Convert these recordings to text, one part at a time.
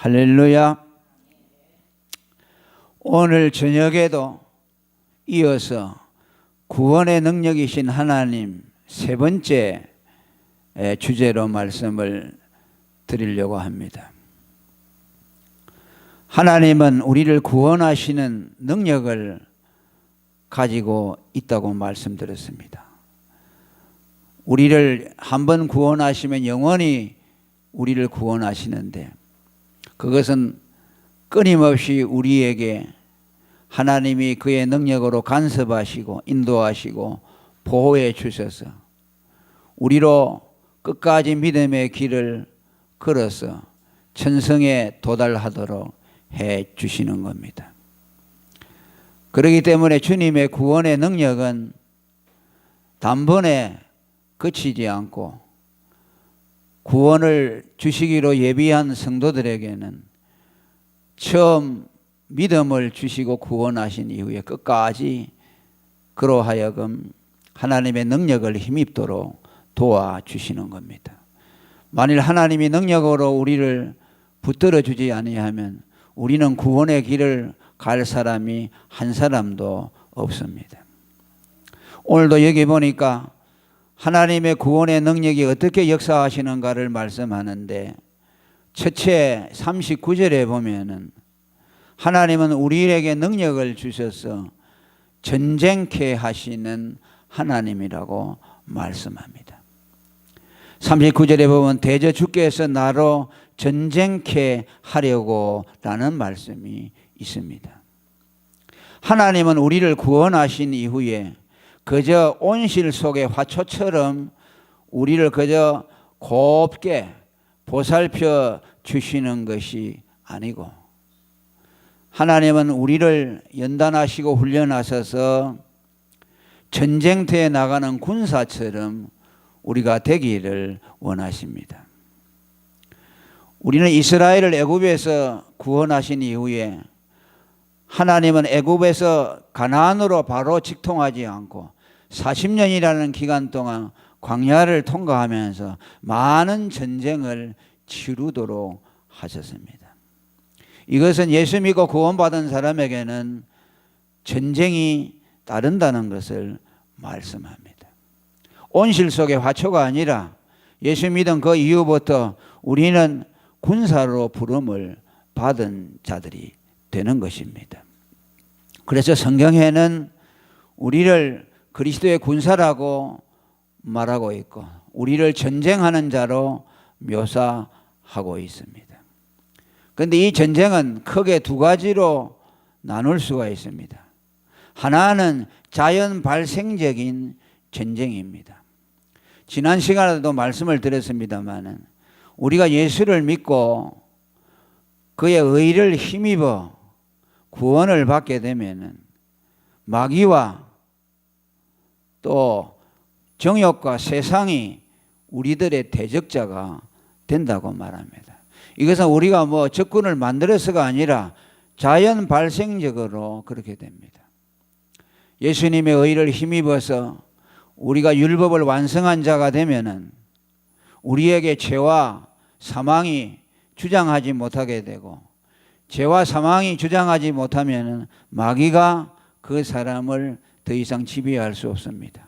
할렐루야. 오늘 저녁에도 이어서 구원의 능력이신 하나님 세 번째 주제로 말씀을 드리려고 합니다. 하나님은 우리를 구원하시는 능력을 가지고 있다고 말씀드렸습니다. 우리를 한번 구원하시면 영원히 우리를 구원하시는데, 그것은 끊임없이 우리에게 하나님이 그의 능력으로 간섭하시고 인도하시고 보호해 주셔서 우리로 끝까지 믿음의 길을 걸어서 천성에 도달하도록 해 주시는 겁니다. 그렇기 때문에 주님의 구원의 능력은 단번에 그치지 않고 구원을 주시기로 예비한 성도들에게는 처음 믿음을 주시고 구원하신 이후에 끝까지 그로 하여금 하나님의 능력을 힘입도록 도와주시는 겁니다. 만일 하나님이 능력으로 우리를 붙들어 주지 아니하면 우리는 구원의 길을 갈 사람이 한 사람도 없습니다. 오늘도 여기 보니까 하나님의 구원의 능력이 어떻게 역사하시는가를 말씀하는데, 첫째 39절에 보면은 하나님은 우리에게 능력을 주셔서 전쟁케 하시는 하나님이라고 말씀합니다. 39절에 보면 대저 주께서 나로 전쟁케 하려고 라는 말씀이 있습니다. 하나님은 우리를 구원하신 이후에 그저 온실 속의 화초처럼 우리를 그저 곱게 보살펴 주시는 것이 아니고, 하나님은 우리를 연단하시고 훈련하셔서 전쟁터에 나가는 군사처럼 우리가 되기를 원하십니다. 우리는 이스라엘을 애굽에서 구원하신 이후에 하나님은 애굽에서 가나안으로 바로 직통하지 않고 40년이라는 기간 동안 광야를 통과하면서 많은 전쟁을 치르도록 하셨습니다. 이것은 예수 믿고 구원받은 사람에게는 전쟁이 따른다는 것을 말씀합니다. 온실 속의 화초가 아니라 예수 믿은 그 이후부터 우리는 군사로 부름을 받은 자들이 되는 것입니다. 그래서 성경에는 우리를 그리스도의 군사라고 말하고 있고 우리를 전쟁하는 자로 묘사하고 있습니다. 그런데 이 전쟁은 크게 두 가지로 나눌 수가 있습니다. 하나는 자연 발생적인 전쟁입니다. 지난 시간에도 말씀을 드렸습니다만 우리가 예수를 믿고 그의 의를 힘입어 구원을 받게 되면 마귀와 또 정욕과 세상이 우리들의 대적자가 된다고 말합니다. 이것은 우리가 적군을 만들어서가 아니라 자연 발생적으로 그렇게 됩니다. 예수님의 의를 힘입어서 우리가 율법을 완성한 자가 되면은 우리에게 죄와 사망이 주장하지 못하게 되고, 죄와 사망이 주장하지 못하면 마귀가 그 사람을 더 이상 지배할 수 없습니다.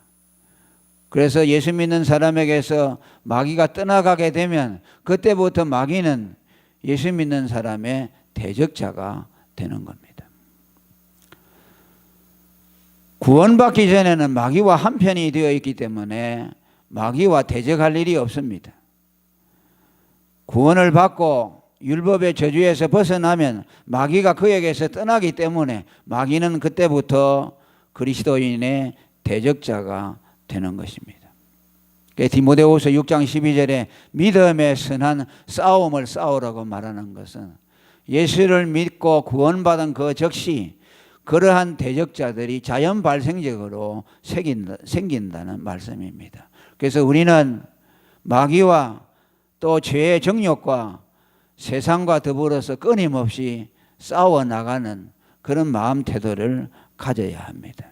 그래서 예수 믿는 사람에게서 마귀가 떠나가게 되면 그때부터 마귀는 예수 믿는 사람의 대적자가 되는 겁니다. 구원받기 전에는 마귀와 한편이 되어 있기 때문에 마귀와 대적할 일이 없습니다. 구원을 받고 율법의 저주에서 벗어나면 마귀가 그에게서 떠나기 때문에 마귀는 그때부터 그리스도인의 대적자가 되는 것입니다. 디모데후서 6장 12절에 믿음의 선한 싸움을 싸우라고 말하는 것은 예수를 믿고 구원받은 그 즉시 그러한 대적자들이 자연 발생적으로 생긴다는 말씀입니다. 그래서 우리는 마귀와 또 죄의 정욕과 세상과 더불어서 끊임없이 싸워나가는 그런 마음 태도를 가져야 합니다.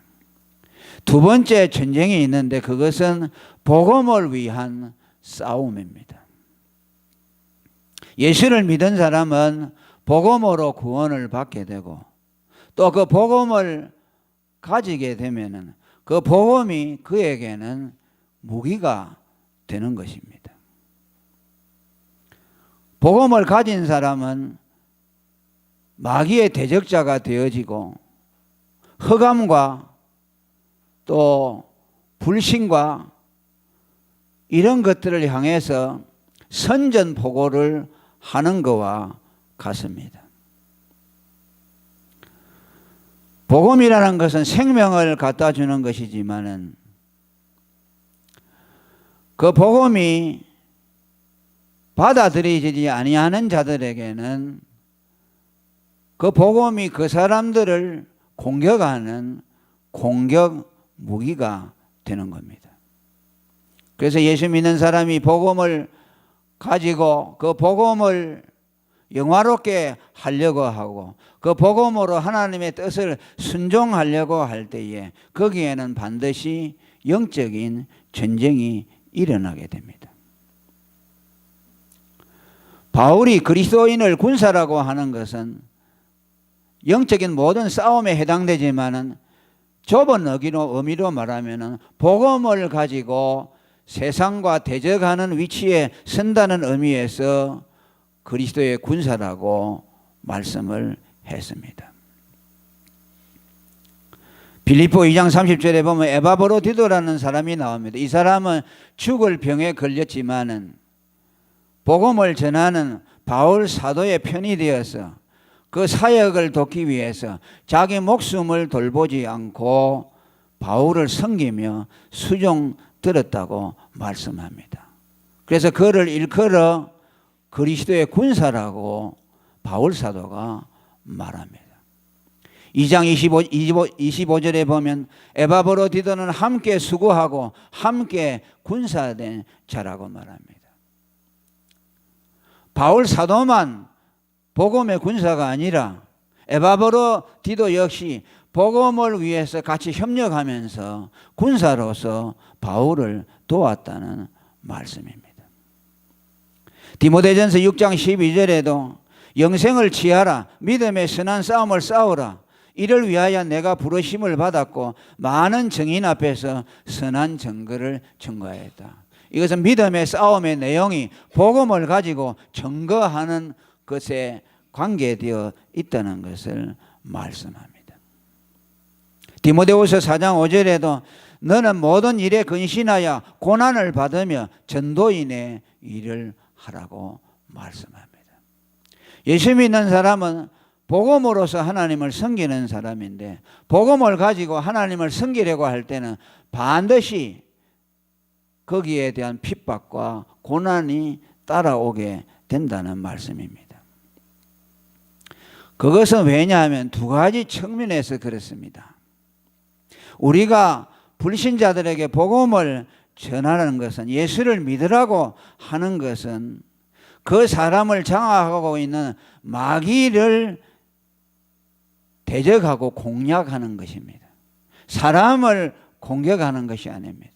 두 번째 전쟁이 있는데 그것은 복음을 위한 싸움입니다. 예수를 믿은 사람은 복음으로 구원을 받게 되고 또 그 복음을 가지게 되면은 그 복음이 그에게는 무기가 되는 것입니다. 복음을 가진 사람은 마귀의 대적자가 되어지고 흑암과 또 불신과 이런 것들을 향해서 선전포고를 하는 것과 같습니다. 복음이라는 것은 생명을 갖다 주는 것이지만은 그 복음이 받아들이지 아니하는 자들에게는 그 복음이 그 사람들을 공격하는 공격 무기가 되는 겁니다. 그래서 예수 믿는 사람이 복음을 가지고 그 복음을 영화롭게 하려고 하고 그 복음으로 하나님의 뜻을 순종하려고 할 때에 거기에는 반드시 영적인 전쟁이 일어나게 됩니다. 바울이 그리스도인을 군사라고 하는 것은 영적인 모든 싸움에 해당되지만은 좁은 의미로 말하면은 복음을 가지고 세상과 대적하는 위치에 선다는 의미에서 그리스도의 군사라고 말씀을 했습니다. 빌립보 2장 30절에 보면 에바브로디도라는 사람이 나옵니다. 이 사람은 죽을 병에 걸렸지만은 복음을 전하는 바울 사도의 편이 되어서 그 사역을 돕기 위해서 자기 목숨을 돌보지 않고 바울을 섬기며 수종 들었다고 말씀합니다. 그래서 그를 일컬어 그리스도의 군사라고 바울 사도가 말합니다. 2장 25절에 보면 에바브로디도는 함께 수고하고 함께 군사된 자라고 말합니다. 바울 사도만 복음의 군사가 아니라 에바브로디도 역시 복음을 위해서 같이 협력하면서 군사로서 바울을 도왔다는 말씀입니다. 디모데전서 6장 12절에도 영생을 취하라, 믿음의 선한 싸움을 싸우라, 이를 위하여 내가 부르심을 받았고 많은 증인 앞에서 선한 증거를 증거하였다. 이것은 믿음의 싸움의 내용이 복음을 가지고 증거하는 것에 관계되어 있다는 것을 말씀합니다. 디모데후서 4장 5절에도 너는 모든 일에 근신하여 고난을 받으며 전도인의 일을 하라고 말씀합니다. 예수 믿는 사람은 복음으로서 하나님을 섬기는 사람인데 복음을 가지고 하나님을 섬기려고 할 때는 반드시 거기에 대한 핍박과 고난이 따라오게 된다는 말씀입니다. 그것은 왜냐하면 두 가지 측면에서 그렇습니다. 우리가 불신자들에게 복음을 전하는 것은 예수를 믿으라고 하는 것은 그 사람을 장악하고 있는 마귀를 대적하고 공략하는 것입니다. 사람을 공격하는 것이 아닙니다.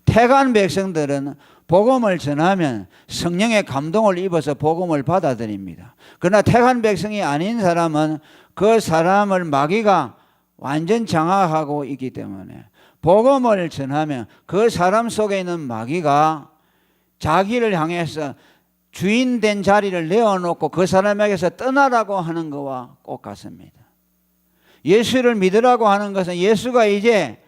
택한 백성들은 복음을 전하면 성령의 감동을 입어서 복음을 받아들입니다. 그러나 택한 백성이 아닌 사람은 그 사람을 마귀가 완전 장악하고 있기 때문에 복음을 전하면 그 사람 속에 있는 마귀가 자기를 향해서 주인된 자리를 내어놓고 그 사람에게서 떠나라고 하는 것과 꼭 같습니다. 예수를 믿으라고 하는 것은 예수가 이제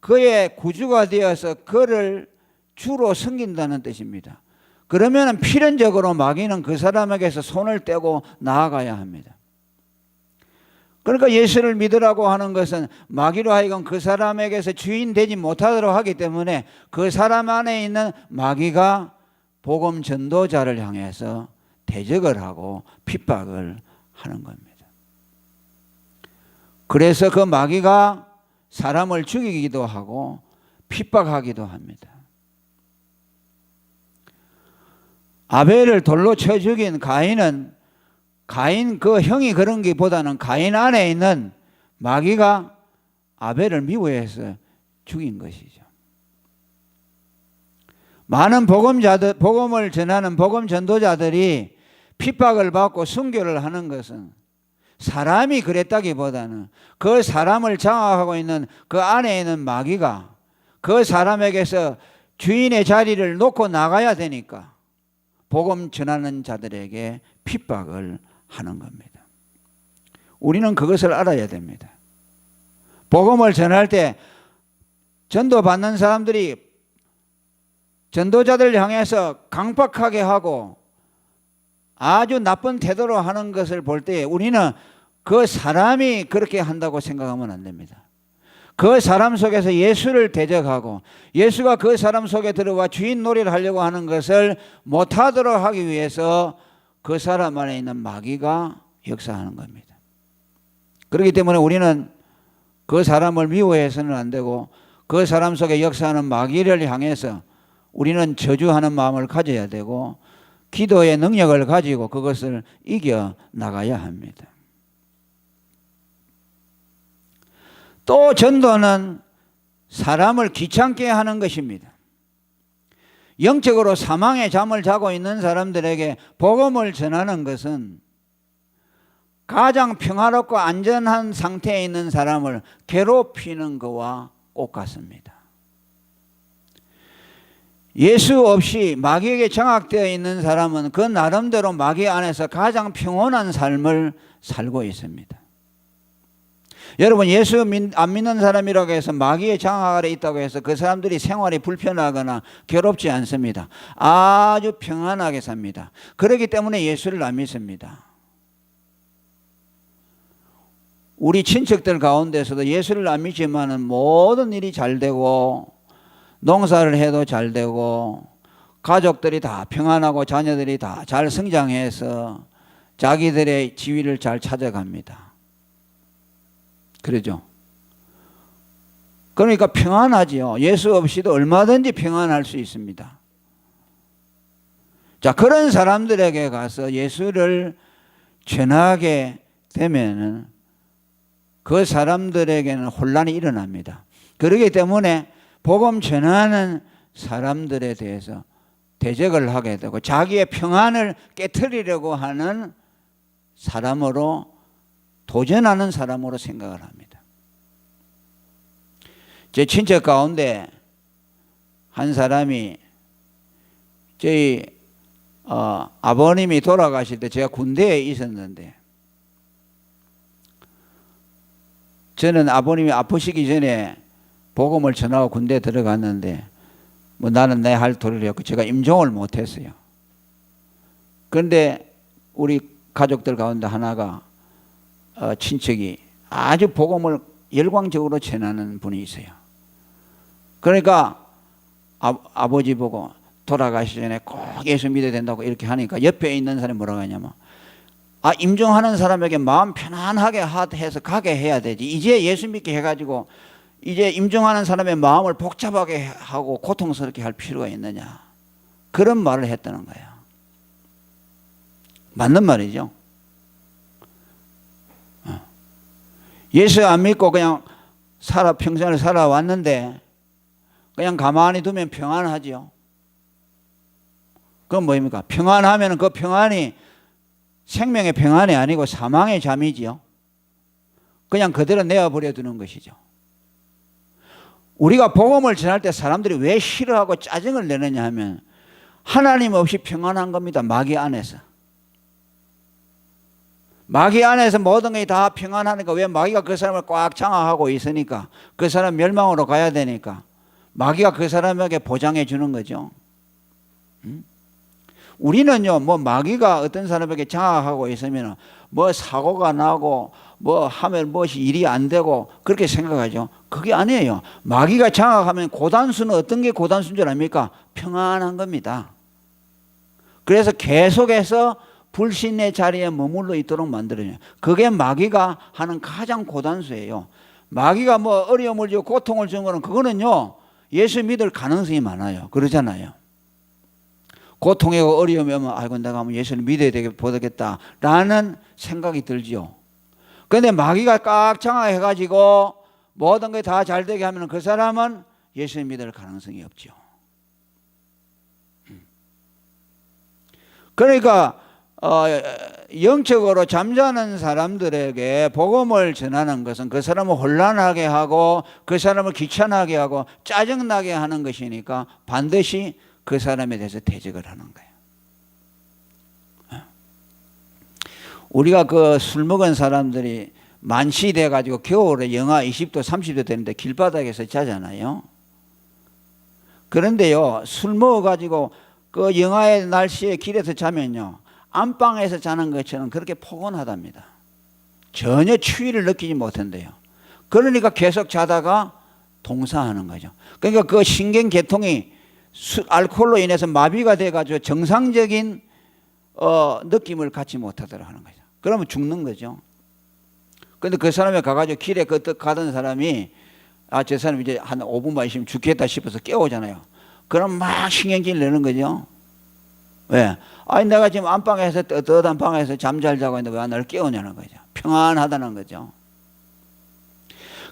그의 구주가 되어서 그를 주로 섬긴다는 뜻입니다. 그러면 필연적으로 마귀는 그 사람에게서 손을 떼고 나아가야 합니다. 그러니까 예수를 믿으라고 하는 것은 마귀로 하여금 그 사람에게서 주인 되지 못하도록 하기 때문에 그 사람 안에 있는 마귀가 복음 전도자를 향해서 대적을 하고 핍박을 하는 겁니다. 그래서 그 마귀가 사람을 죽이기도 하고 핍박하기도 합니다. 아벨을 돌로 쳐 죽인 가인 그 형이 그런 것보다는 가인 안에 있는 마귀가 아벨을 미워해서 죽인 것이죠. 많은 복음을 전하는 복음 전도자들이 핍박을 받고 순교를 하는 것은 사람이 그랬다기보다는 그 사람을 장악하고 있는 그 안에 있는 마귀가 그 사람에게서 주인의 자리를 놓고 나가야 되니까 복음 전하는 자들에게 핍박을 하는 겁니다. 우리는 그것을 알아야 됩니다. 복음을 전할 때 전도받는 사람들이 전도자들 향해서 강박하게 하고 아주 나쁜 태도로 하는 것을 볼 때 우리는 그 사람이 그렇게 한다고 생각하면 안 됩니다. 그 사람 속에서 예수를 대적하고 예수가 그 사람 속에 들어와 주인 놀이를 하려고 하는 것을 못하도록 하기 위해서 그 사람 안에 있는 마귀가 역사하는 겁니다. 그렇기 때문에 우리는 그 사람을 미워해서는 안 되고 그 사람 속에 역사하는 마귀를 향해서 우리는 저주하는 마음을 가져야 되고 기도의 능력을 가지고 그것을 이겨 나가야 합니다. 또 전도는 사람을 귀찮게 하는 것입니다. 영적으로 사망의 잠을 자고 있는 사람들에게 복음을 전하는 것은 가장 평화롭고 안전한 상태에 있는 사람을 괴롭히는 것과 똑같습니다. 예수 없이 마귀에게 장악되어 있는 사람은 그 나름대로 마귀 안에서 가장 평온한 삶을 살고 있습니다. 여러분, 예수 안 믿는 사람이라고 해서 마귀의 장악 아래 있다고 해서 그 사람들이 생활이 불편하거나 괴롭지 않습니다. 아주 평안하게 삽니다. 그렇기 때문에 예수를 안 믿습니다. 우리 친척들 가운데서도 예수를 안 믿지만은 모든 일이 잘 되고 농사를 해도 잘 되고 가족들이 다 평안하고 자녀들이 다 잘 성장해서 자기들의 지위를 잘 찾아갑니다. 그러죠? 그러니까 평안하지요. 예수 없이도 얼마든지 평안할 수 있습니다. 자, 그런 사람들에게 가서 예수를 전하게 되면은 그 사람들에게는 혼란이 일어납니다. 그렇기 때문에 복음 전하는 사람들에 대해서 대적을 하게 되고 자기의 평안을 깨트리려고 하는 사람으로 도전하는 사람으로 생각을 합니다. 제 친척 가운데 한 사람이 저희 아버님이 돌아가실 때 제가 군대에 있었는데 저는 아버님이 아프시기 전에 복음을 전하고 군대에 들어갔는데 뭐 나는 내 할 도리를 했고 제가 임종을 못했어요. 그런데 우리 가족들 가운데 하나가 친척이 아주 복음을 열광적으로 전하는 분이 있어요. 그러니까 아버지 보고 돌아가시기 전에 꼭 예수 믿어야 된다고 이렇게 하니까 옆에 있는 사람이 뭐라고 하냐면 임종하는 사람에게 마음 편안하게 해서 가게 해야 되지. 이제 예수 믿게 해가지고 이제 임종하는 사람의 마음을 복잡하게 하고 고통스럽게 할 필요가 있느냐. 그런 말을 했다는 거예요. 맞는 말이죠. 예수 안 믿고 그냥 평생을 살아왔는데 그냥 가만히 두면 평안하지요. 그건 뭐입니까? 평안하면 그 평안이 생명의 평안이 아니고 사망의 잠이지요. 그냥 그대로 내어버려 두는 것이죠. 우리가 복음을 전할 때 사람들이 왜 싫어하고 짜증을 내느냐 하면 하나님 없이 평안한 겁니다. 마귀 안에서. 마귀 안에서 모든 것이 다 평안하니까 왜 마귀가 그 사람을 꽉 장악하고 있으니까 그 사람 멸망으로 가야 되니까 마귀가 그 사람에게 보장해 주는 거죠. 우리는요, 뭐 마귀가 어떤 사람에게 장악하고 있으면 뭐 사고가 나고 뭐 하면 무엇이 일이 안 되고 그렇게 생각하죠. 그게 아니에요. 마귀가 장악하면 고단수는 어떤 게 고단수인 줄 압니까? 평안한 겁니다. 그래서 계속해서 불신의 자리에 머물러 있도록 만들어요. 그게 마귀가 하는 가장 고단수예요. 마귀가 뭐 어려움을 주고 고통을 주는 거는 그거는요, 예수 믿을 가능성이 많아요. 그러잖아요. 고통이고 어려움이 오면 아이고 내가 예수를 믿어야 되겠다 라는 생각이 들지요. 그런데 마귀가 꽉 장악해가지고 모든 게 다 잘 되게 하면 그 사람은 예수를 믿을 가능성이 없죠. 그러니까 영적으로 잠자는 사람들에게 복음을 전하는 것은 그 사람을 혼란하게 하고 그 사람을 귀찮아하게 하고 짜증나게 하는 것이니까 반드시 그 사람에 대해서 대적을 하는 거예요. 우리가 그 술 먹은 사람들이 만취돼 가지고 겨울에 영하 20도 30도 되는데 길바닥에서 자잖아요. 그런데요, 술 먹어 가지고 그 영하의 날씨에 길에서 자면요, 안방에서 자는 것처럼 그렇게 포근하답니다. 전혀 추위를 느끼지 못한대요. 그러니까 계속 자다가 동사하는 거죠. 그러니까 그 신경계통이 알코올로 인해서 마비가 돼가지고 정상적인 느낌을 갖지 못하도록 하는 거죠. 그러면 죽는 거죠. 근데 그 사람이 가가지고 길에 가던 사람이 저 사람 이제 한 5분만 있으면 죽겠다 싶어서 깨우잖아요. 그럼 막 신경질 내는 거죠. 왜? 아니 내가 지금 안방에서 뜨뜻한 방에서 잠 잘 자고 있는데 왜 나를 깨우냐는 거죠. 평안하다는 거죠.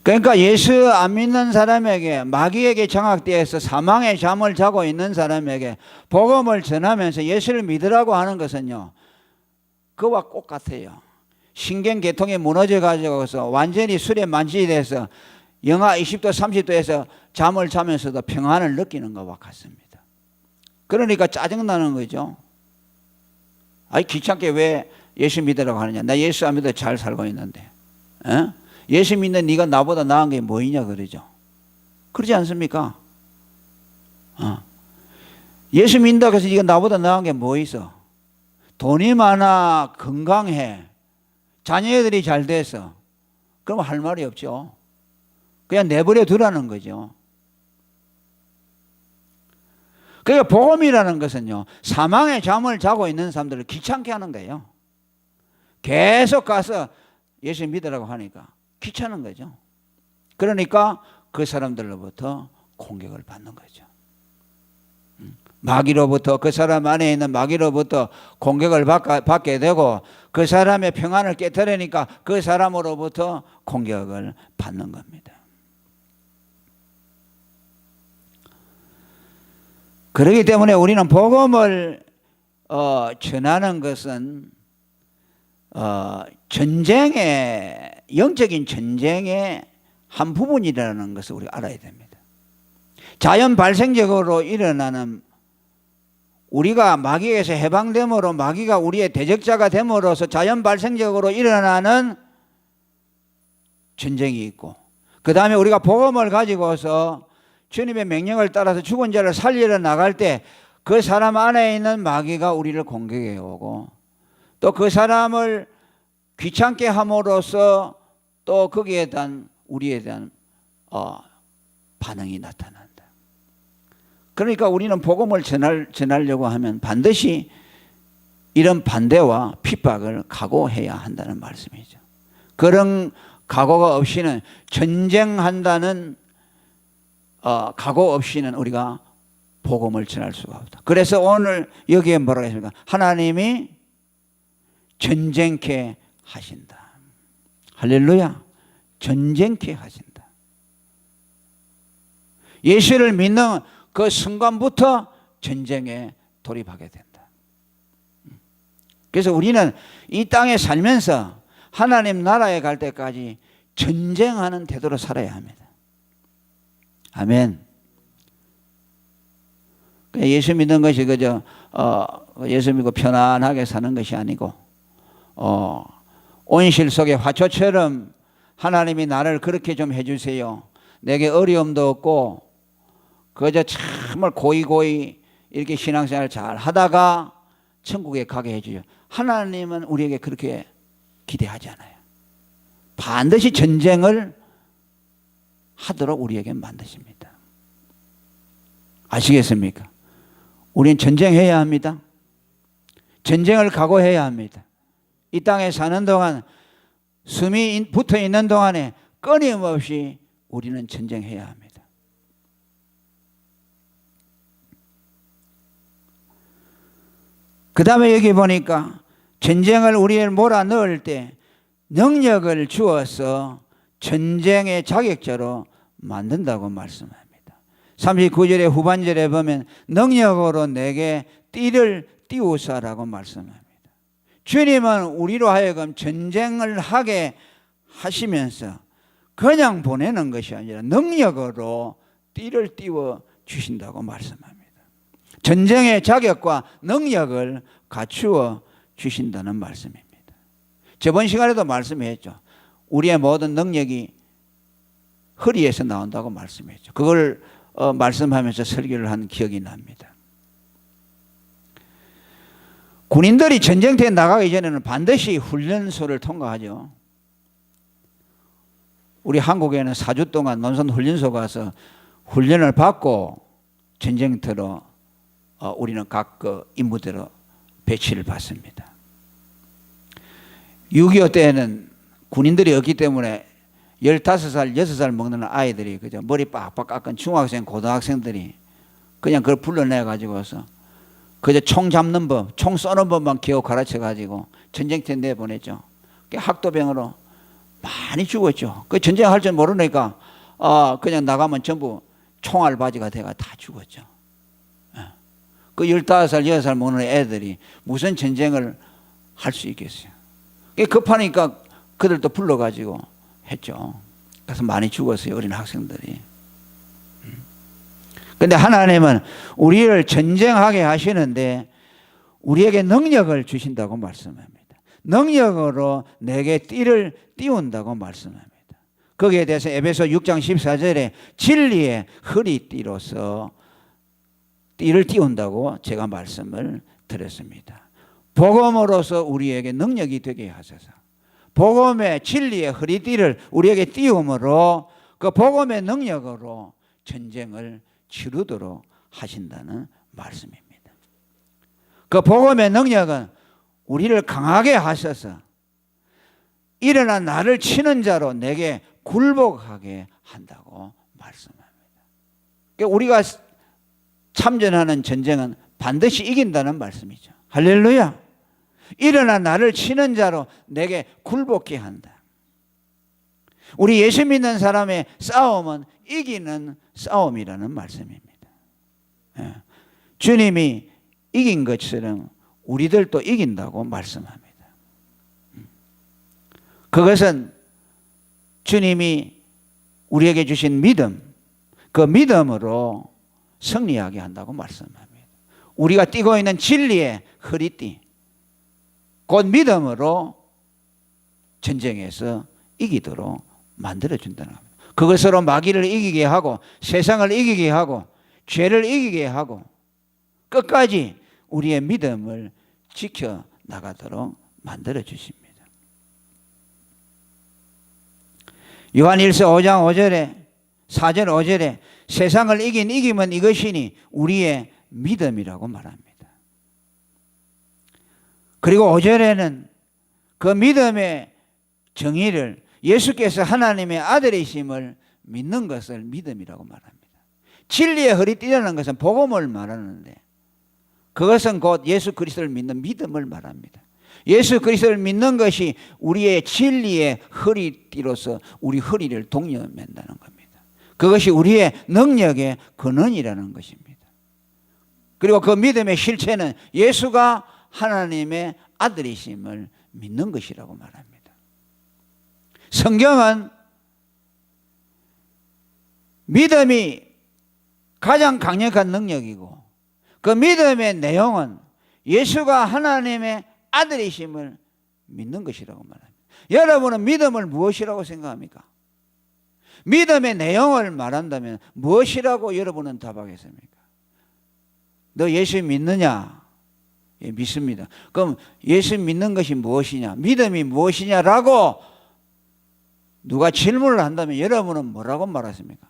그러니까 예수 안 믿는 사람에게, 마귀에게 장악되어서 사망의 잠을 자고 있는 사람에게 복음을 전하면서 예수를 믿으라고 하는 것은요, 그와 똑같아요. 신경계통이 무너져 가지고서 완전히 술에 만취돼서 영하 20도 30도에서 잠을 자면서도 평안을 느끼는 것과 같습니다. 그러니까 짜증나는 거죠. 아니 귀찮게 왜 예수 믿으라고 하느냐. 나 예수 안 믿어 잘 살고 있는데. 예수 믿는 네가 나보다 나은 게 뭐이냐 그러죠. 그러지 않습니까? 예수 믿는다고 해서 네가 나보다 나은 게 뭐 있어? 돈이 많아, 건강해, 자녀들이 잘 돼서, 그럼 할 말이 없죠. 그냥 내버려 두라는 거죠. 그러니까 복음이라는 것은요, 사망의 잠을 자고 있는 사람들을 귀찮게 하는 거예요. 계속 가서 예수 믿으라고 하니까 귀찮은 거죠. 그러니까 그 사람들로부터 공격을 받는 거죠. 마귀로부터, 그 사람 안에 있는 마귀로부터 공격을 받게 되고 그 사람의 평안을 깨뜨리니까 그 사람으로부터 공격을 받는 겁니다. 그렇기 때문에 우리는 복음을 전하는 것은 전쟁의, 영적인 전쟁의 한 부분이라는 것을 우리가 알아야 됩니다. 자연 발생적으로 일어나는, 우리가 마귀에서 해방됨으로 마귀가 우리의 대적자가 됨으로써 자연 발생적으로 일어나는 전쟁이 있고, 그 다음에 우리가 복음을 가지고서 주님의 명령을 따라서 죽은 자를 살리러 나갈 때 그 사람 안에 있는 마귀가 우리를 공격해 오고, 또 그 사람을 귀찮게 함으로써 또 거기에 대한 우리에 대한 반응이 나타난다. 그러니까 우리는 복음을 전하려고 하면 반드시 이런 반대와 핍박을 각오해야 한다는 말씀이죠. 그런 각오가 없이는, 전쟁한다는 각오 없이는 우리가 복음을 전할 수가 없다. 그래서 오늘 여기에 뭐라고 했습니까? 하나님이 전쟁케 하신다. 할렐루야. 전쟁케 하신다. 예수를 믿는 그 순간부터 전쟁에 돌입하게 된다. 그래서 우리는 이 땅에 살면서 하나님 나라에 갈 때까지 전쟁하는 태도로 살아야 합니다. 아멘. 예수 믿는 것이 그저 예수 믿고 편안하게 사는 것이 아니고, 온실 속의 화초처럼 하나님이 나를 그렇게 좀 해주세요, 내게 어려움도 없고 그저 정말 고이고이 이렇게 신앙생활을 잘 하다가 천국에 가게 해주죠. 하나님은 우리에게 그렇게 기대하지 않아요. 반드시 전쟁을 하도록 우리에게 만드십니다. 아시겠습니까? 우리는 전쟁해야 합니다. 전쟁을 각오해야 합니다. 이 땅에 사는 동안, 숨이 붙어 있는 동안에 끊임없이 우리는 전쟁해야 합니다. 그 다음에 여기 보니까 전쟁을 우리를 몰아넣을 때 능력을 주어서 전쟁의 자격자로 만든다고 말씀합니다. 39절의 후반절에 보면 능력으로 내게 띠를 띄우사라고 말씀합니다. 주님은 우리로 하여금 전쟁을 하게 하시면서 그냥 보내는 것이 아니라 능력으로 띠를 띄워 주신다고 말씀합니다. 전쟁의 자격과 능력을 갖추어 주신다는 말씀입니다. 저번 시간에도 말씀했죠. 우리의 모든 능력이 허리에서 나온다고 말씀했죠. 그걸 말씀하면서 설교를 한 기억이 납니다. 군인들이 전쟁터에 나가기 전에는 반드시 훈련소를 통과하죠. 우리 한국에는 4주 동안 논산 훈련소 가서 훈련을 받고 전쟁터로 우리는 각 임무대로 배치를 받습니다. 6.25 때에는 군인들이 없기 때문에 15살, 6살 먹는 아이들이 그저 머리 빡빡 깎은 중학생, 고등학생들이 그냥 그걸 불러내가지고서 그저 총 잡는 법, 총 쏘는 법만 겨우 가르쳐가지고 전쟁터에 내보냈죠. 학도병으로 많이 죽었죠. 그 전쟁할 줄 모르니까 그냥 나가면 전부 총알바지가 돼가 다 죽었죠. 그 15살, 6살 먹는 애들이 무슨 전쟁을 할 수 있겠어요. 급하니까 그들도 불러가지고 했죠. 그래서 많이 죽었어요, 어린 학생들이. 그런데 하나님은 우리를 전쟁하게 하시는데 우리에게 능력을 주신다고 말씀합니다. 능력으로 내게 띠를 띄운다고 말씀합니다. 거기에 대해서 에베소 6장 14절에 진리의 허리띠로서 띠를 띄운다고 제가 말씀을 드렸습니다. 복음으로서 우리에게 능력이 되게 하소서. 복음의 진리의 허리띠를 우리에게 띄움으로 그 복음의 능력으로 전쟁을 치르도록 하신다는 말씀입니다. 그 복음의 능력은 우리를 강하게 하셔서 일어나 나를 치는 자로 내게 굴복하게 한다고 말씀합니다. 그러니까 우리가 참전하는 전쟁은 반드시 이긴다는 말씀이죠. 할렐루야. 일어나 나를 치는 자로 내게 굴복케 한다. 우리 예수 믿는 사람의 싸움은 이기는 싸움이라는 말씀입니다. 주님이 이긴 것처럼 우리들도 이긴다고 말씀합니다. 그것은 주님이 우리에게 주신 믿음, 그 믿음으로 승리하게 한다고 말씀합니다. 우리가 띠고 있는 진리의 허리띠, 곧 믿음으로 전쟁에서 이기도록 만들어준다는 겁니다. 그것으로 마귀를 이기게 하고 세상을 이기게 하고 죄를 이기게 하고 끝까지 우리의 믿음을 지켜나가도록 만들어주십니다. 요한일서 5장 5절에 4절 5절에 세상을 이긴 이김은 이것이니 우리의 믿음이라고 말합니다. 그리고 5절에는 그 믿음의 정의를 예수께서 하나님의 아들이심을 믿는 것을 믿음이라고 말합니다. 진리의 허리띠라는 것은 복음을 말하는데 그것은 곧 예수 그리스도를 믿는 믿음을 말합니다. 예수 그리스도를 믿는 것이 우리의 진리의 허리띠로서 우리 허리를 동여맨다는 겁니다. 그것이 우리의 능력의 근원이라는 것입니다. 그리고 그 믿음의 실체는 예수가 하나님의 아들이심을 믿는 것이라고 말합니다. 성경은 믿음이 가장 강력한 능력이고 그 믿음의 내용은 예수가 하나님의 아들이심을 믿는 것이라고 말합니다. 여러분은 믿음을 무엇이라고 생각합니까? 믿음의 내용을 말한다면 무엇이라고 여러분은 답하겠습니까? 너 예수 믿느냐? 예, 믿습니다. 그럼 예수 믿는 것이 무엇이냐? 믿음이 무엇이냐라고 누가 질문을 한다면 여러분은 뭐라고 말하십니까?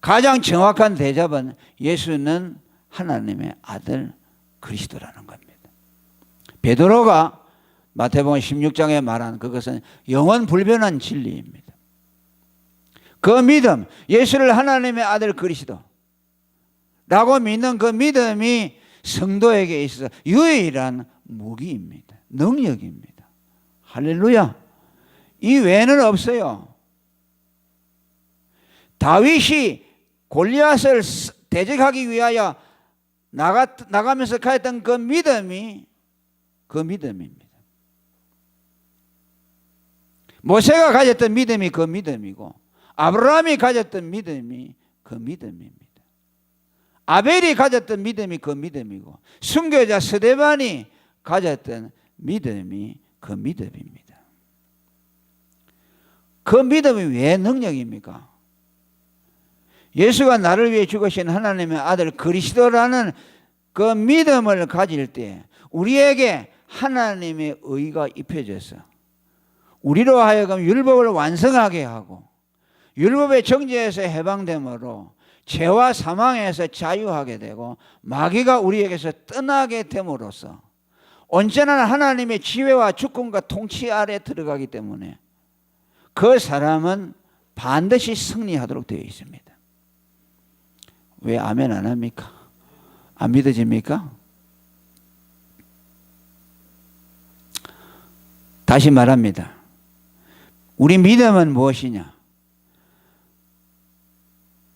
가장 정확한 대답은 예수는 하나님의 아들 그리스도라는 겁니다. 베드로가 마태복음 16장에 말한 그것은 영원 불변한 진리입니다. 그 믿음, 예수를 하나님의 아들 그리스도라고 믿는 그 믿음이 성도에게 있어서 유일한 무기입니다. 능력입니다. 할렐루야. 이 외에는 없어요. 다윗이 골리앗을 대적하기 위하여 나가면서 가졌던 그 믿음입니다. 모세가 가졌던 믿음이 그 믿음이고, 아브라함이 가졌던 믿음이 그 믿음입니다. 아벨이 가졌던 믿음이 그 믿음이고, 순교자 스데반이 가졌던 믿음이 그 믿음입니다. 그 믿음이 왜 능력입니까? 예수가 나를 위해 죽으신 하나님의 아들 그리스도라는 그 믿음을 가질 때 우리에게 하나님의 의가 입혀져서 우리로 하여금 율법을 완성하게 하고 율법의 정죄에서 해방됨으로 죄와 사망에서 자유하게 되고 마귀가 우리에게서 떠나게 됨으로써 온전한 하나님의 지혜와 주권과 통치 아래 들어가기 때문에 그 사람은 반드시 승리하도록 되어 있습니다. 왜 아멘 안 합니까? 안 믿어집니까? 다시 말합니다. 우리 믿음은 무엇이냐?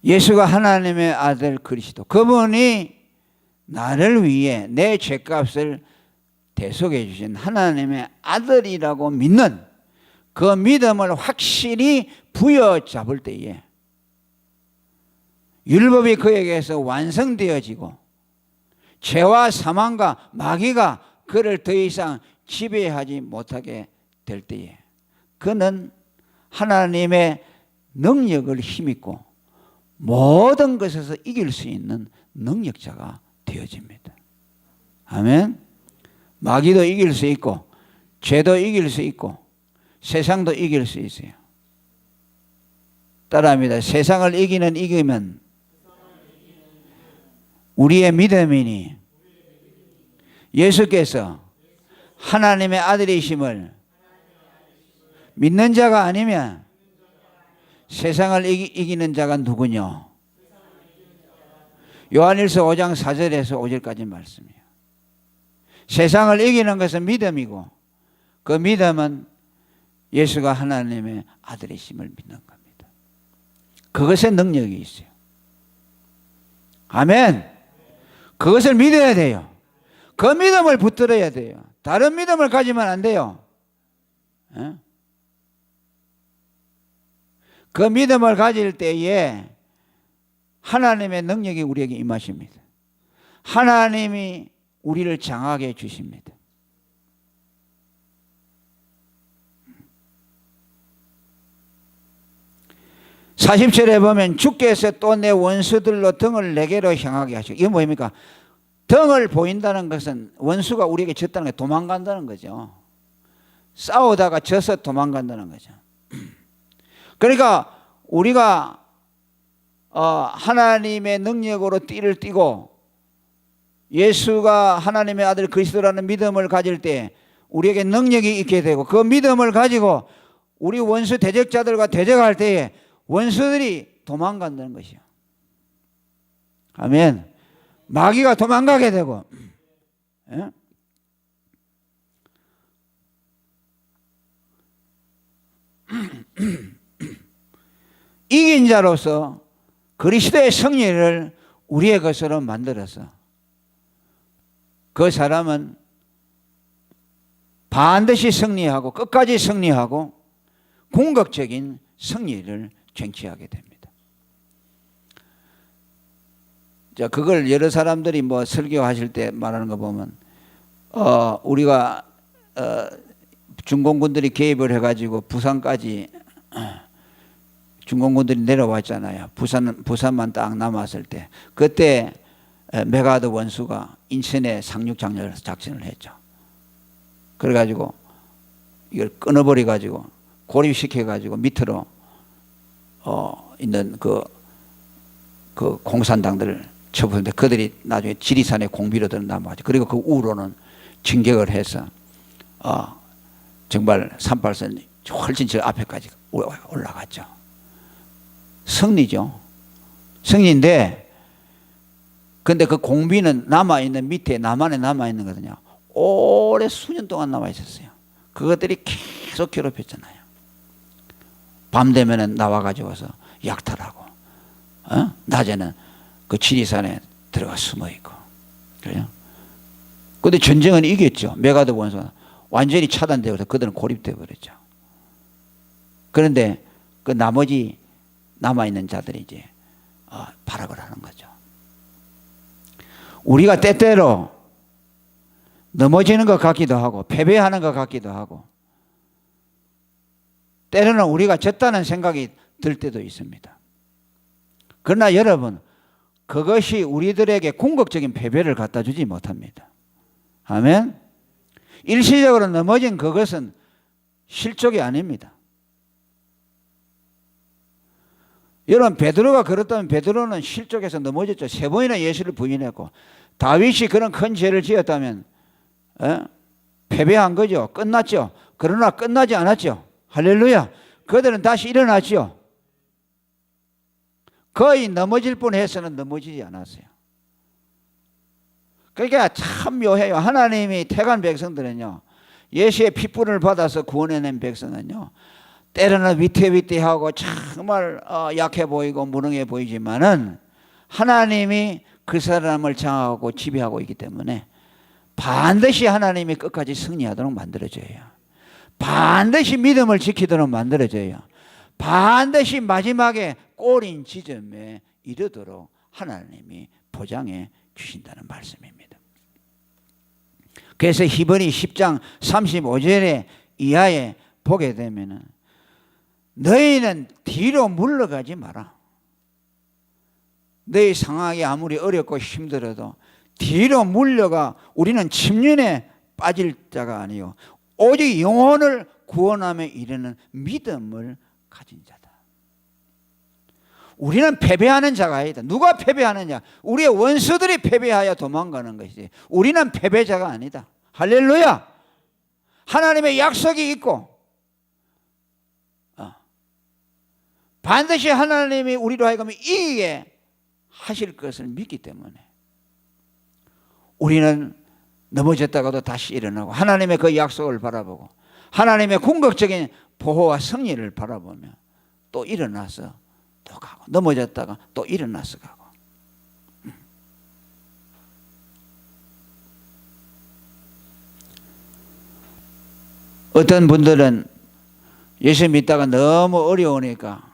예수가 하나님의 아들 그리스도, 그분이 나를 위해 내 죄값을 대속해 주신 하나님의 아들이라고 믿는 그 믿음을 확실히 부여잡을 때에 율법이 그에게서 완성되어지고 죄와 사망과 마귀가 그를 더 이상 지배하지 못하게 될 때에 그는 하나님의 능력을 힘입고 모든 것에서 이길 수 있는 능력자가 되어집니다. 아멘. 마귀도 이길 수 있고 죄도 이길 수 있고 세상도 이길 수 있어요. 따라합니다. 세상을 이기면 우리의 믿음이니 예수께서 하나님의 아들이심을 믿는 자가 아니면 세상을 이기는 자가 누구냐? 요한일서 5장 4절에서 5절까지 말씀이에요. 세상을 이기는 것은 믿음이고 그 믿음은 예수가 하나님의 아들이심을 믿는 겁니다. 그것에 능력이 있어요. 아멘. 그것을 믿어야 돼요. 그 믿음을 붙들어야 돼요. 다른 믿음을 가지면 안 돼요. 그 믿음을 가질 때에 하나님의 능력이 우리에게 임하십니다. 하나님이 우리를 장하게 해주십니다. (40절에) 보면 주께서 또 내 원수들로 등을 내게로 향하게 하시고, 이게 뭐입니까? 등을 보인다는 것은 원수가 우리에게 졌다는 게 도망간다는 거죠. 싸우다가 져서 도망간다는 거죠. 그러니까 우리가 하나님의 능력으로 띠를 띠고 예수가 하나님의 아들 그리스도라는 믿음을 가질 때 우리에게 능력이 있게 되고 그 믿음을 가지고 우리 원수 대적자들과 대적할 때에 원수들이 도망간다는 것이요. 아멘. 마귀가 도망가게 되고, 예? 이긴 자로서 그리스도의 승리를 우리의 것으로 만들어서 그 사람은 반드시 승리하고 끝까지 승리하고 궁극적인 승리를 쟁취하게 됩니다. 자, 그걸 여러 사람들이 뭐 설교하실 때 말하는 거 보면 우리가 중공군들이 개입을 해가지고 부산까지 중공군들이 내려왔잖아요. 부산만 딱 남았을 때 그때 메가드 원수가 인천에 상륙 작전을 했죠. 그래가지고 이걸 끊어버려가지고 고립시켜가지고 밑으로 있는 그 공산당들을 쳐부는데 그들이 나중에 지리산에 공비로 남아가지고 그리고 그 우로는 진격을 해서 정말 38선 훨씬 저 앞에까지 올라갔죠. 승리죠. 승리인데 근데 그 공비는 남아있는 밑에 남한에 남아있는 거거든요. 오래 수년 동안 남아있었어요. 그것들이 계속 괴롭혔잖아요. 밤 되면은 나와가지고서 약탈하고, 낮에는 그 지리산에 들어가 숨어 있고, 그래요. 근데 전쟁은 이겼죠. 메가드 원수가 완전히 차단되어서 그들은 고립되어 버렸죠. 그런데 그 나머지 남아있는 자들이 이제 발악을 하는 거죠. 우리가 때때로 넘어지는 것 같기도 하고 패배하는 것 같기도 하고 때로는 우리가 졌다는 생각이 들 때도 있습니다. 그러나 여러분, 그것이 우리들에게 궁극적인 패배를 갖다 주지 못합니다. 아멘. 일시적으로 넘어진 그것은 실족이 아닙니다. 여러분, 베드로가 그렇다면 베드로는 실족해서 넘어졌죠. 3번이나 예수를 부인했고, 다윗이 그런 큰 죄를 지었다면 패배한 거죠. 끝났죠. 그러나 끝나지 않았죠. 할렐루야. 그들은 다시 일어났죠. 거의 넘어질 뻔해서는 넘어지지 않았어요. 그러니까 참 묘해요. 하나님이 택한 백성들은요, 예수의 핏불을 받아서 구원해낸 백성은요, 때로는 위태위태하고 정말 약해 보이고 무능해 보이지만은 하나님이 그 사람을 장하고 지배하고 있기 때문에 반드시 하나님이 끝까지 승리하도록 만들어줘요. 반드시 믿음을 지키도록 만들어줘요. 반드시 마지막에 꼬린 지점에 이르도록 하나님이 보장해 주신다는 말씀입니다. 그래서 히브리 10장 35절에 이하에 보게 되면은 너희는 뒤로 물러가지 마라. 너희 상황이 아무리 어렵고 힘들어도 뒤로 물러가 우리는 침륜에 빠질 자가 아니요 오직 영혼을 구원함에 이르는 믿음을 가진 자다. 우리는 패배하는 자가 아니다. 누가 패배하느냐? 우리의 원수들이 패배하여 도망가는 것이지 우리는 패배자가 아니다. 할렐루야. 하나님의 약속이 있고 반드시 하나님이 우리로 하여금 이기게 하실 것을 믿기 때문에 우리는 넘어졌다가도 다시 일어나고 하나님의 그 약속을 바라보고 하나님의 궁극적인 보호와 승리를 바라보며 또 일어나서 또 가고 넘어졌다가 또 일어나서 가고. 어떤 분들은 예수 믿다가 너무 어려우니까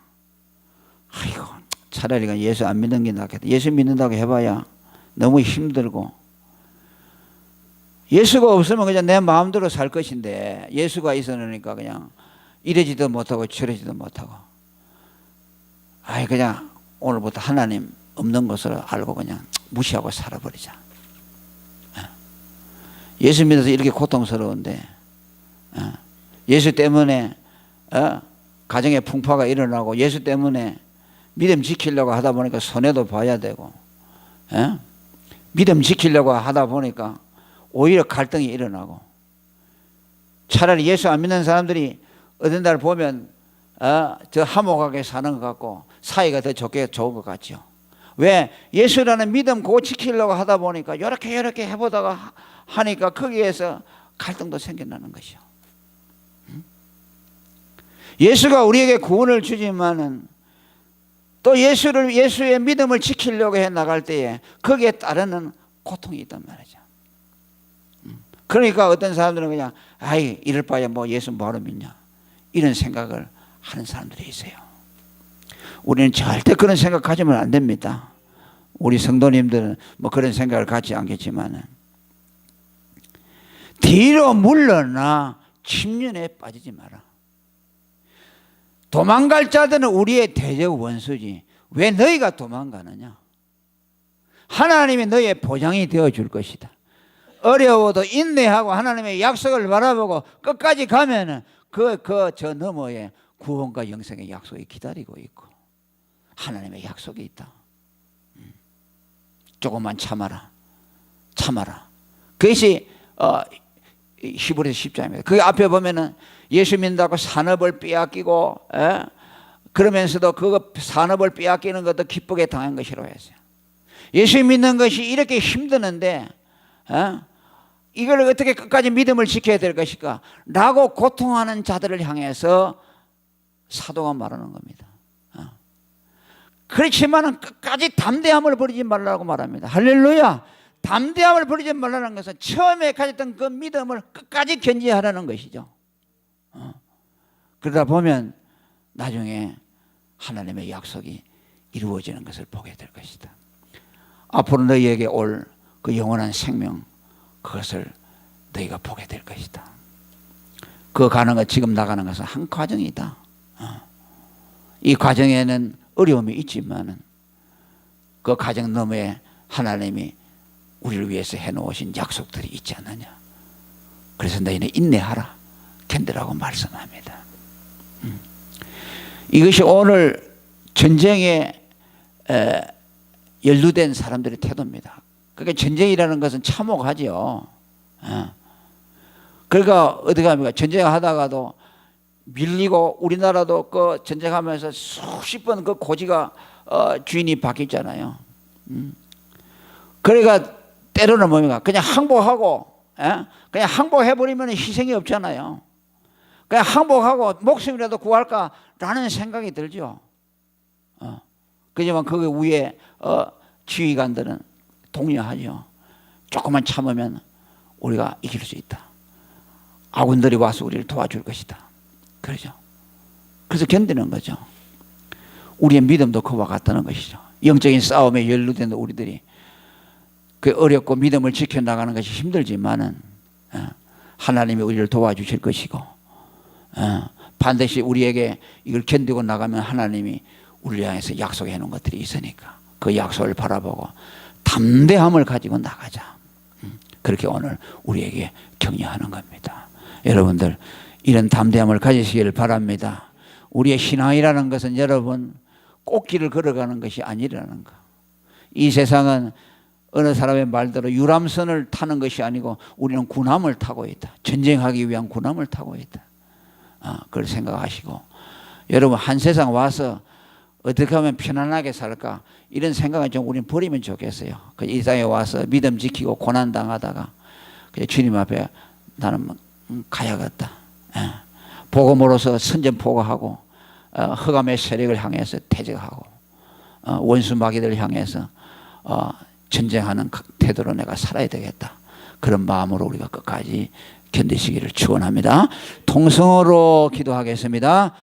아이고 차라리 예수 안 믿는 게 낫겠다. 예수 믿는다고 해봐야 너무 힘들고 예수가 없으면 그냥 내 마음대로 살 것인데 예수가 있으니까 그냥 이러지도 못하고 저러지도 못하고 그냥 오늘부터 하나님 없는 것을 알고 그냥 무시하고 살아버리자. 예수 믿어서 이렇게 고통스러운데 예수 때문에 가정에 풍파가 일어나고 예수 때문에 믿음 지키려고 하다 보니까 손해도 봐야 되고 믿음 지키려고 하다 보니까 오히려 갈등이 일어나고 차라리 예수 안 믿는 사람들이 어떤 날 보면 더 화목하게 사는 것 같고 사이가 더 좋은 것 같죠. 왜? 예수라는 믿음 그거 지키려고 하다 보니까 이렇게 해보다가 하니까 거기에서 갈등도 생겨나는 것이요. 예수가 우리에게 구원을 주지만은 또 예수의 믿음을 지키려고 해 나갈 때에 거기에 따르는 고통이 있단 말이죠. 그러니까 어떤 사람들은 그냥 이럴 바에 뭐 예수 뭐하러 믿냐 이런 생각을 하는 사람들이 있어요. 우리는 절대 그런 생각 가지면 안 됩니다. 우리 성도님들은 뭐 그런 생각을 갖지 않겠지만은 뒤로 물러나 침륜에 빠지지 마라. 도망갈 자들은 우리의 대적 원수지 왜 너희가 도망가느냐? 하나님이 너희의 보장이 되어줄 것이다. 어려워도 인내하고 하나님의 약속을 바라보고 끝까지 가면은 저 너머에 구원과 영생의 약속이 기다리고 있고 하나님의 약속이 있다. 조금만 참아라. 그것이 히브리서 10장입니다. 그 앞에 보면은 예수 믿는다고 산업을 빼앗기고 그러면서도 그 산업을 빼앗기는 것도 기쁘게 당한 것이라고 했어요. 예수 믿는 것이 이렇게 힘드는데 이걸 어떻게 끝까지 믿음을 지켜야 될 것일까 라고 고통하는 자들을 향해서 사도가 말하는 겁니다. 그렇지만 끝까지 담대함을 버리지 말라고 말합니다. 할렐루야. 담대함을 버리지 말라는 것은 처음에 가졌던 그 믿음을 끝까지 견지하라는 것이죠. 그러다 보면 나중에 하나님의 약속이 이루어지는 것을 보게 될 것이다. 앞으로 너희에게 올 그 영원한 생명, 그것을 너희가 보게 될 것이다. 그 가는 것, 지금 나가는 것은 한 과정이다. 이 과정에는 어려움이 있지만은 그 과정 너머에 하나님이 우리를 위해서 해놓으신 약속들이 있지 않느냐. 그래서 너희는 인내하라, 견디라고 말씀합니다. 이것이 오늘 전쟁에 연루된 사람들의 태도입니다. 그러니까 전쟁이라는 것은 참혹하지요. 그러니까 어떻게 합니까? 전쟁하다가도 밀리고, 우리나라도 그 전쟁하면서 수십 번 그 고지가 주인이 바뀌었잖아요. 그러니까 때로는 뭡니까? 그냥 항복하고, 그냥 항복해버리면 희생이 없잖아요. 그냥 항복하고 목숨이라도 구할까라는 생각이 들죠. 그지만 그 위에 지휘관들은 독려하죠. 조금만 참으면 우리가 이길 수 있다. 아군들이 와서 우리를 도와줄 것이다. 그러죠. 그래서 견디는 거죠. 우리의 믿음도 그와 같다는 것이죠. 영적인 싸움에 연루된 우리들이 그 어렵고 믿음을 지켜나가는 것이 힘들지만은 하나님이 우리를 도와주실 것이고, 반드시 우리에게 이걸 견디고 나가면 하나님이 우리를 향해서 약속해 놓은 것들이 있으니까 그 약속을 바라보고 담대함을 가지고 나가자. 그렇게 오늘 우리에게 격려하는 겁니다. 여러분들 이런 담대함을 가지시기를 바랍니다. 우리의 신앙이라는 것은 여러분 꽃길을 걸어가는 것이 아니라는 거. 이 세상은 어느 사람의 말대로 유람선을 타는 것이 아니고 우리는 군함을 타고 있다. 전쟁하기 위한 군함을 타고 있다. 그걸 생각하시고, 여러분 한 세상 와서 어떻게 하면 편안하게 살까, 이런 생각은 좀 우리는 버리면 좋겠어요. 이 땅에 와서 믿음 지키고 고난 당하다가 주님 앞에 나는 가야겠다. 복음으로서 선전포고하고 흑암의 세력을 향해서 퇴적하고 원수 마귀들을 향해서 전쟁하는 태도로 내가 살아야 되겠다. 그런 마음으로 우리가 끝까지 견디시기를 축원합니다. 통성으로 기도하겠습니다.